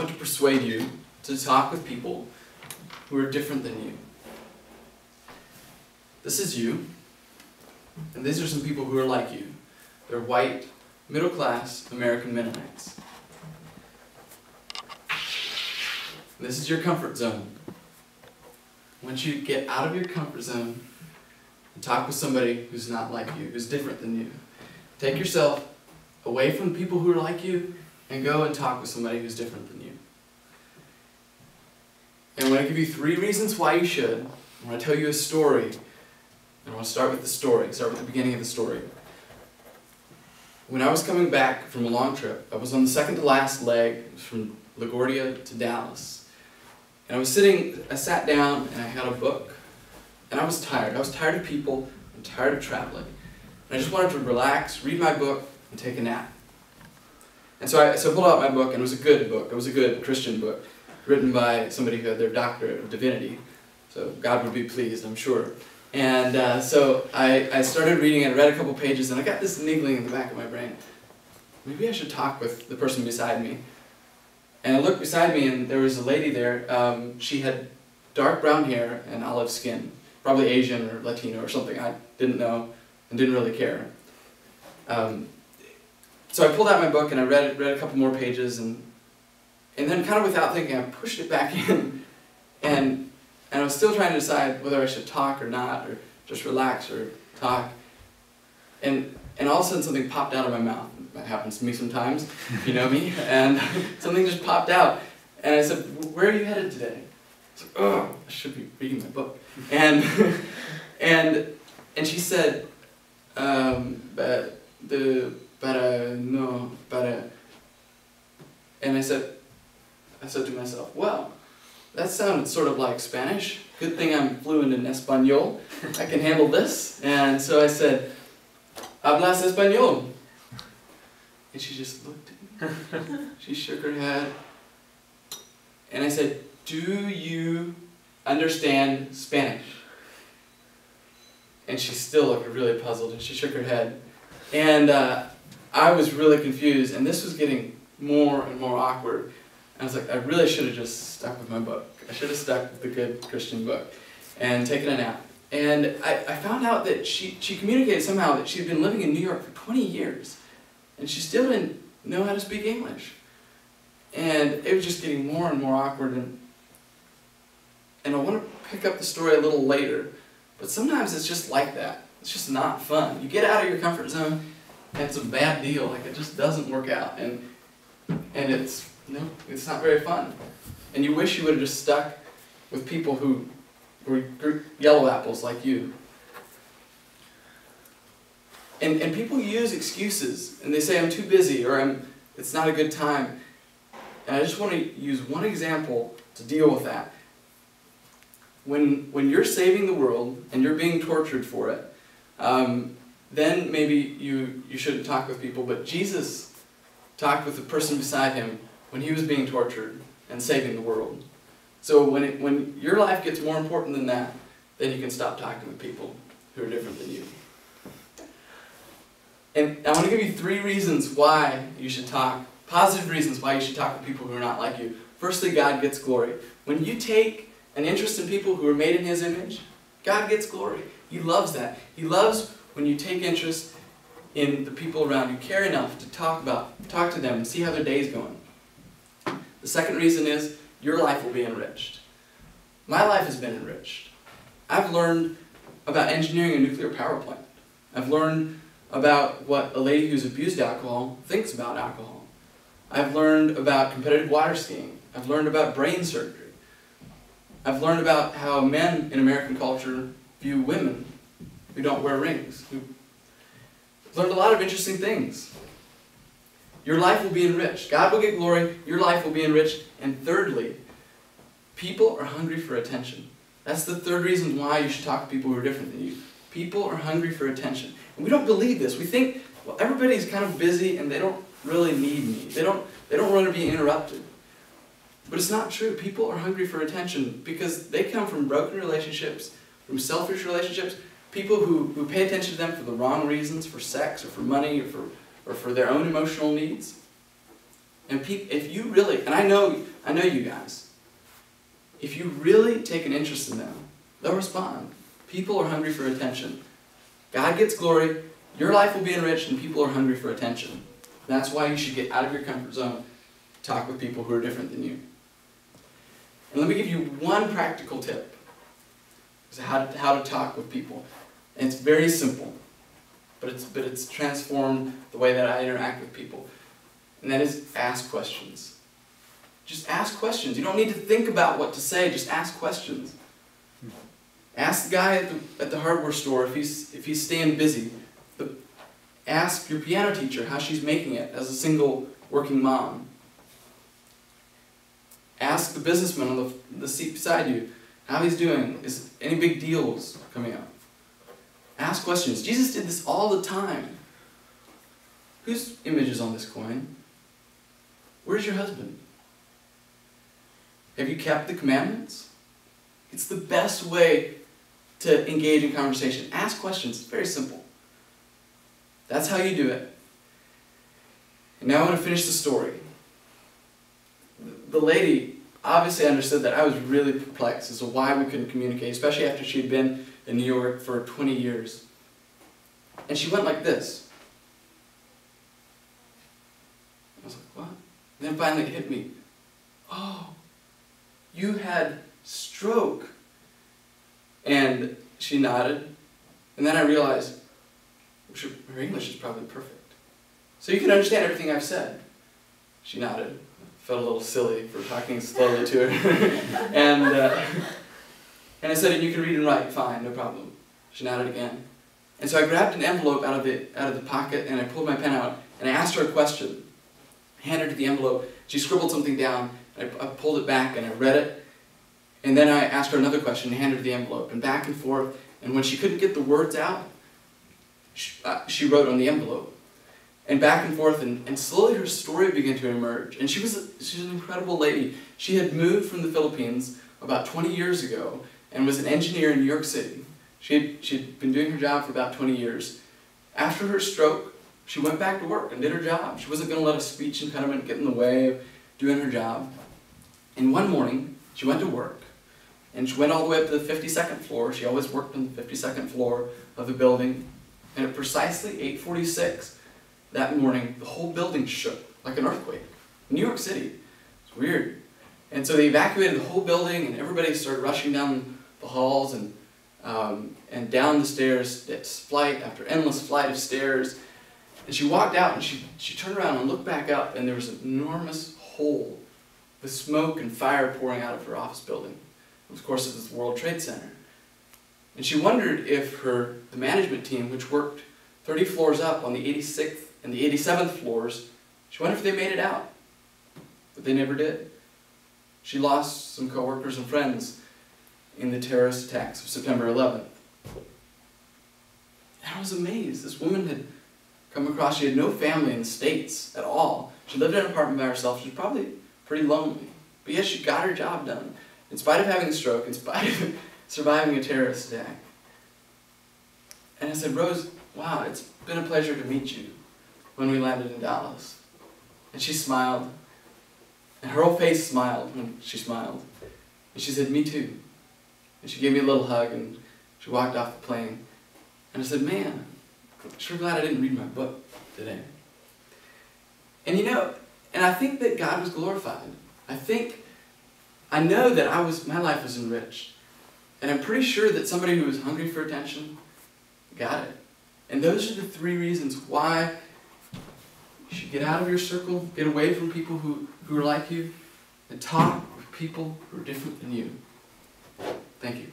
want to persuade you to talk with people who are different than you. This is you, and these are some people who are like you. They're white, middle-class American Mennonites. This is your comfort zone. I want you to get out of your comfort zone and talk with somebody who's not like you, who's different than you. Take yourself away from people who are like you and go and talk with somebody who's different than you. And I'm going to give you 3 reasons why you should. I'm going to tell you a story. And I want to start with the story, start with the beginning of the story. When I was coming back from a long trip, I was on the second to last leg from LaGuardia to Dallas. And I sat down and I had a book. And I was tired. I was tired of people. I'm tired of traveling. And I just wanted to relax, read my book, and take a nap. And so I pulled out my book, and it was a good book. It was a good Christian book, written by somebody who had their doctorate of divinity. So God would be pleased, I'm sure. And so I started reading and read a couple pages, and I got this niggling in the back of my brain. Maybe I should talk with the person beside me. And I looked beside me, and there was a lady there. She had dark brown hair and olive skin, probably Asian or Latino or something. I didn't know and didn't really care. So I pulled out my book and I read a couple more pages, and then kind of without thinking, I pushed it back in, and I was still trying to decide whether I should talk or not, or just relax or talk. And all of a sudden something popped out of my mouth. That happens to me sometimes, if you know me. And something just popped out. And I said, "Where are you headed today?" I said, "Oh, I should be reading my book." And she said, no. And I said to myself, well, that sounded sort of like Spanish. Good thing I'm fluent in Espanol. I can handle this. And so I said, "Hablas Español?" And she just looked at me. She shook her head. And I said, "Do you understand Spanish?" And she still looked really puzzled, and she shook her head. And I was really confused, and this was getting more and more awkward. And I was like, I really should have just stuck with my book. I should have stuck with the good Christian book and taken a nap. And I found out that she communicated somehow that she'd been living in New York for 20 years, and she still didn't know how to speak English. And it was just getting more and more awkward, and I want to pick up the story a little later, but sometimes it's just like that. It's just not fun. You get out of your comfort zone, and it's a bad deal. Like, it just doesn't work out, and it's not very fun. And you wish you would have just stuck with people who were yellow apples like you. And people use excuses, and they say, "I'm too busy," or "It's not a good time." And I just want to use one example to deal with that. When you're saving the world and you're being tortured for it, then maybe you shouldn't talk with people, but Jesus talked with the person beside him when he was being tortured and saving the world. So when your life gets more important than that, then you can stop talking with people who are different than you. And I want to give you 3 reasons why you should talk, positive reasons why you should talk with people who are not like you. Firstly, God gets glory. When you take an interest in people who are made in His image, God gets glory. He loves that. He loves when you take interest in the people around you, care enough to talk to them and see how their day's going. The second reason is your life will be enriched. My life has been enriched. I've learned about engineering a nuclear power plant. I've learned about what a lady who's abused alcohol thinks about alcohol. I've learned about competitive water skiing. I've learned about brain surgery. I've learned about how men in American culture view women who don't wear rings. I've learned a lot of interesting things. Your life will be enriched. God will get glory. Your life will be enriched. And thirdly, people are hungry for attention. That's the third reason why you should talk to people who are different than you. People are hungry for attention. And we don't believe this. We think, well, everybody's kind of busy and they don't really need me. They don't want to be interrupted. But it's not true. People are hungry for attention because they come from broken relationships, from selfish relationships, people who pay attention to them for the wrong reasons, for sex or for money or for their own emotional needs. And if you really, and I know you guys, if you really take an interest in them, they'll respond. People are hungry for attention. God gets glory, your life will be enriched, and people are hungry for attention. That's why you should get out of your comfort zone, talk with people who are different than you. And let me give you one practical tip, how to talk with people. And it's very simple, but it's transformed the way that I interact with people. And that is ask questions. Just ask questions. You don't need to think about what to say, just ask questions. Ask the guy at the hardware store if he's staying busy. Ask your piano teacher how she's making it as a single working mom. Ask the businessman on the seat beside you how he's doing. Is any big deals coming up? Ask questions. Jesus did this all the time. Whose image is on this coin? Where's your husband? Have you kept the commandments? It's the best way to engage in conversation. Ask questions. It's very simple. That's how you do it. And now I want to finish the story. The lady obviously understood that I was really perplexed as to why we couldn't communicate, especially after she had been in New York for 20 years. And she went like this. I was like, what? And then finally it hit me. Oh, you had stroke. And she nodded. And then I realized, her English is probably perfect. So you can understand everything I've said. She nodded. Felt a little silly for talking slowly to her. And I said, and you can read and write, fine, no problem. She nodded again. And so I grabbed an envelope out of the pocket and I pulled my pen out and I asked her a question. I handed her the envelope. She scribbled something down. I pulled it back and I read it. And then I asked her another question and handed her the envelope. And back and forth. And when she couldn't get the words out, she wrote on the envelope. And back and forth, and slowly her story began to emerge. And she's an incredible lady. She had moved from the Philippines about 20 years ago and was an engineer in New York City. She'd been doing her job for about 20 years. After her stroke, she went back to work and did her job. She wasn't going to let a speech impediment get in the way of doing her job. And one morning, she went to work. And she went all the way up to the 52nd floor. She always worked on the 52nd floor of the building. And at precisely 8:46 that morning, the whole building shook like an earthquake. New York City. It's weird. And so they evacuated the whole building, and everybody started rushing down the halls and down the stairs. It's flight after endless flight of stairs. And she walked out, and she turned around and looked back up, and there was an enormous hole with smoke and fire pouring out of her office building. Of course, it was the World Trade Center. And she wondered if the management team, which worked 30 floors up on the 86th and the 87th floors, she wondered if they made it out. But they never did. She lost some coworkers and friends in the terrorist attacks of September 11th. And I was amazed. This woman had come across, she had no family in the States at all. She lived in an apartment by herself. She was probably pretty lonely. But yes, she got her job done. In spite of having a stroke, in spite of surviving a terrorist attack. And I said, Rose, wow, it's been a pleasure to meet you when we landed in Dallas. And she smiled. And her whole face smiled when she smiled. And she said, me too. And she gave me a little hug and she walked off the plane. And I said, man, I'm sure glad I didn't read my book today. And and I think that God was glorified. I know that my life was enriched. And I'm pretty sure that somebody who was hungry for attention got it. And those are the 3 reasons why you should get out of your circle, get away from people who are like you, and talk with people who are different than you. Thank you.